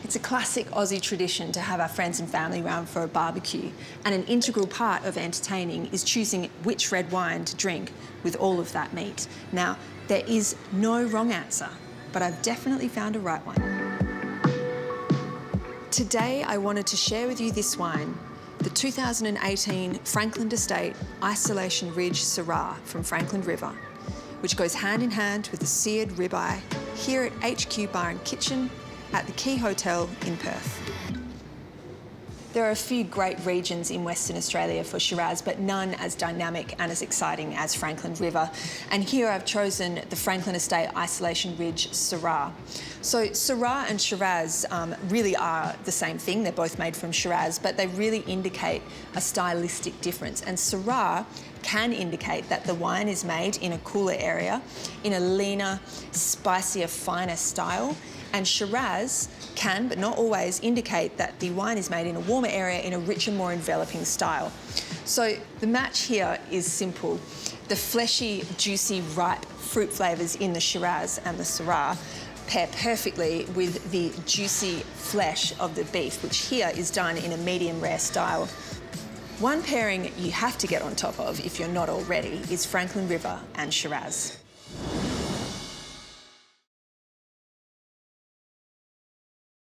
It's a classic Aussie tradition to have our friends and family round for a barbecue, and an integral part of entertaining is choosing which red wine to drink with all of that meat. Now, there is no wrong answer, but I've definitely found a right one. Today, I wanted to share with you this wine, the 2018 Frankland Estate Isolation Ridge Syrah from Frankland River, which goes hand in hand with the Seared Rib-eye here at HQ Bar and Kitchen at the Key Hotel in Perth. There are a few great regions in Western Australia for Shiraz, but none as dynamic and as exciting as Frankland River. And here I've chosen the Frankland Estate Isolation Ridge Syrah. So Syrah and Shiraz really are the same thing. They're both made from Shiraz, but they really indicate a stylistic difference. And Syrah can indicate that the wine is made in a cooler area, in a leaner, spicier, finer style. And Shiraz can, but not always, indicate that the wine is made in a warmer area in a richer, more enveloping style. So the match here is simple. The fleshy, juicy, ripe fruit flavours in the Shiraz and the Syrah pair perfectly with the juicy flesh of the beef, which here is done in a medium rare style. One pairing you have to get on top of, if you're not already, is Frankland River and Shiraz.